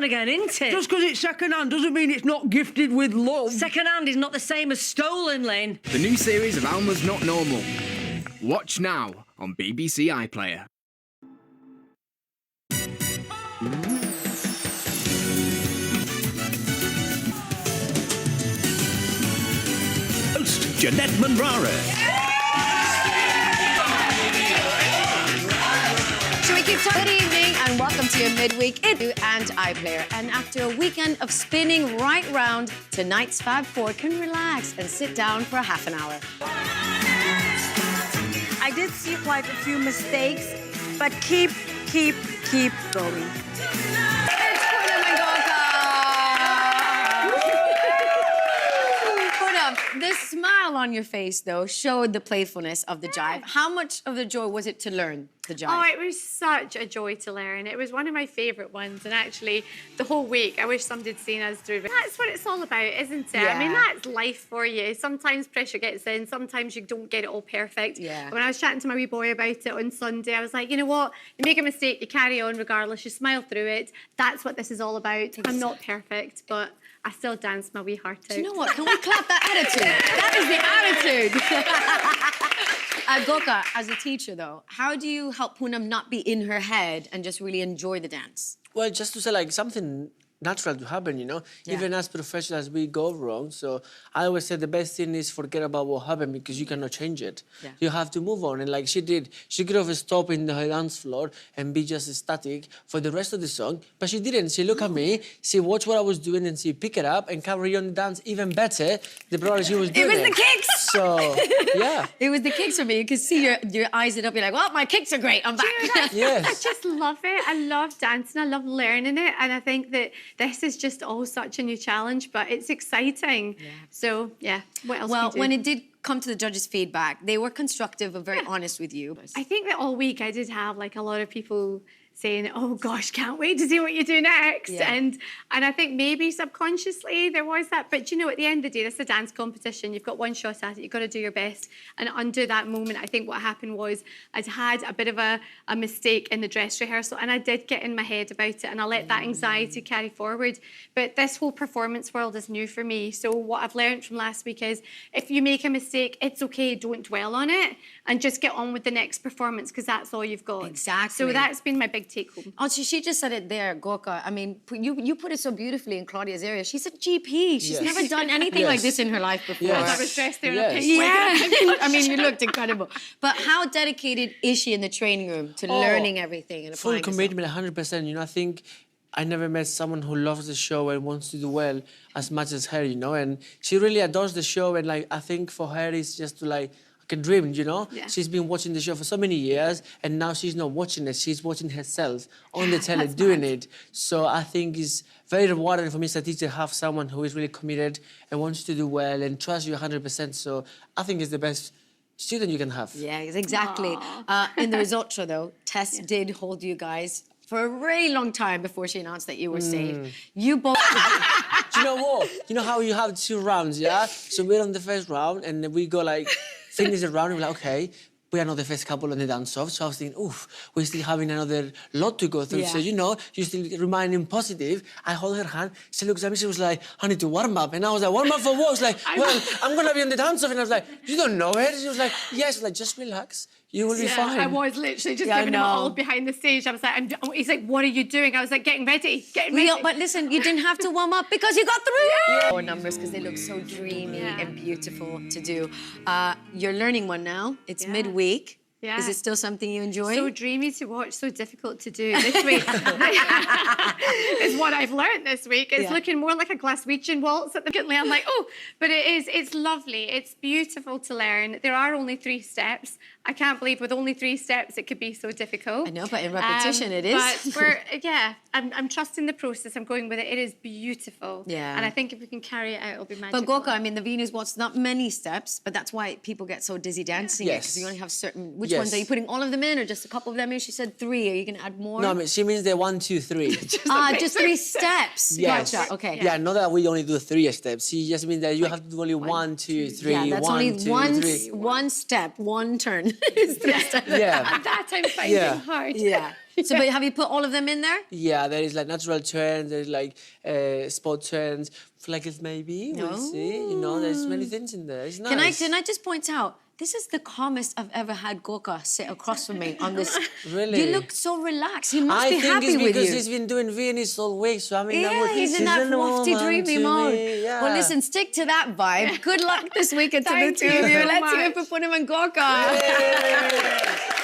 second-hand again, isn't it? Just because it's second-hand doesn't mean it's not gifted with love. Second-hand is not the same as stolen, Lynn. The new series of Alma's Not Normal. Watch now on BBC iPlayer. Host Janette Manrara. Shall we keep talking? Good evening and welcome to your midweek and iPlayer. And after a weekend of spinning right round, tonight's Fab Four can relax and sit down for a half an hour. I did see quite a few mistakes, but keep going. It's Punam and Gorka! Punam, the smile on your face, though, showed the playfulness of the jive. How much of the joy was it to learn the jive? Oh, it was such a joy to learn. It was one of my favourite ones, and actually, the whole week, I wish somebody had seen us through. That's what it's all about, isn't it? Yeah. I mean, that's life for you. Sometimes pressure gets in, sometimes you don't get it all perfect. Yeah. When I was chatting to my wee boy about it on Sunday, I was like, you know what? You make a mistake, you carry on regardless, you smile through it. That's what this is all about. Exactly. I'm not perfect, but I still dance my wee heart out. Do you know what? Can we clap that attitude? That is the attitude. Gorka, as a teacher, though, how do you help Punam not be in her head and just really enjoy the dance? Well, just to say, like, something natural to happen, you know? Yeah. Even as professionals, we go wrong. So I always say the best thing is forget about what happened because you cannot change it. Yeah. You have to move on. And like she did, she could have stopped in the dance floor and be just static for the rest of the song. But she didn't. She looked at me, she watched what I was doing and she picked it up and carried on the dance even better than probably she was doing It was the kicks! So, yeah. It was the kicks for me. You could see your eyes lit up. You're like, well, my kicks are great. I'm back. Yes. I just love it. I love dancing. I love learning it. And I think that this is just all such a new challenge, but it's exciting. Yeah. So, yeah, what else Well, can you do? when it did come to the judges' feedback, they were constructive and very honest with you. I think that all week I did have like a lot of people saying, oh gosh, can't wait to see what you do next. Yeah. And I think maybe subconsciously there was that. But you know, at the end of the day, this is a dance competition. You've got one shot at it. You've got to do your best. And under that moment, I think what happened was I'd had a bit of a mistake in the dress rehearsal and I did get in my head about it and I let that anxiety carry forward. But this whole performance world is new for me. So what I've learned from last week is if you make a mistake, it's okay. Don't dwell on it and just get on with the next performance because that's all you've got. Exactly. So that's been my big take home. Oh, she just said it there, Gorka. I mean, you put it so beautifully in Claudia's area. She's a GP. She's never done anything like this in her life before. I was dressed there in a pink Yeah, wig. I mean, you looked incredible. But how dedicated is she in the training room to learning everything and applying Full commitment, 100%. You know, I think I never met someone who loves the show and wants to do well as much as her, you know, and she really adores the show and, like, I think for her it's just to, like a dream, you know? Yeah. She's been watching the show for so many years and now she's not watching it, she's watching herself on the telly doing it. So I think it's very rewarding for me as a teacher to have someone who is really committed and wants to do well and trusts you 100%. So I think it's the best student you can have. Yeah, exactly. In the results show, though, Tess did hold you guys for a really long time before she announced that you were safe. You both... Do you know what? You know how you have 2 rounds, yeah? So we're on the first round and then we go like, finish the round and we're like, okay, we are not the first couple on the dance-off. So I was thinking, oof, we're still having another lot to go through. Yeah. So, you know, you still remaining positive. I hold her hand. She looks at me, she was like, I need to warm up. And I was like, warm up for what? I was like, well, I'm going to be on the dance-off. And I was like, you don't know her? She was like, yes. I was like, just relax. You will be fine. I was literally just Yeah, giving him I know. all behind the stage. I was like, he's like, what are you doing? I was like, getting ready, getting ready. But listen, you didn't have to warm up because you got through. More numbers because they look so dreamy and beautiful to do. You're learning one now. It's midweek. Yeah. Is it still something you enjoy? So dreamy to watch, so difficult to do. This week is what I've learned this week. It's looking more like a Glaswegian waltz at the beginning. I'm like, oh, but it is. It's lovely. It's beautiful to learn. There are only 3 steps. I can't believe with only 3 steps it could be so difficult. I know, but in repetition it is. But I'm trusting the process. I'm going with it. It is beautiful. Yeah. And I think if we can carry it out, it'll be magical. But Gorka, I mean, the Viennese Waltz, not many steps, but that's why people get so dizzy dancing it, because you only have certain... Which ones? Are you putting all of them in or just a couple of them in? She said 3. Are you going to add more? No, I mean, she means the 1, 2, 3. just 3 steps. Yes. Gotcha, okay. Yeah, not that we only do 3 steps. She just means that you have to do only 1, 2, 3, Yeah, that's 1, only 2, one, 3. one step, one turn. It's 3 steps. Yeah. That I'm finding hard. Yeah. So, but have you put all of them in there? Yeah, there is like natural trends, there's like sport trends, flaggers maybe, we'll see. You know, there's many things in there. It's nice. Can I just point out, this is the calmest I've ever had Gorka sit across from me on this. Really? You look so relaxed. He must be I happy think it's with because you. he's been doing Viennese all week, so I mean, Yeah, he's in that wafty, dreamy mode. Well, listen, stick to that vibe. Good luck this weekend to the Thank two you of you. so Let's hear much. for Punam and Gorka.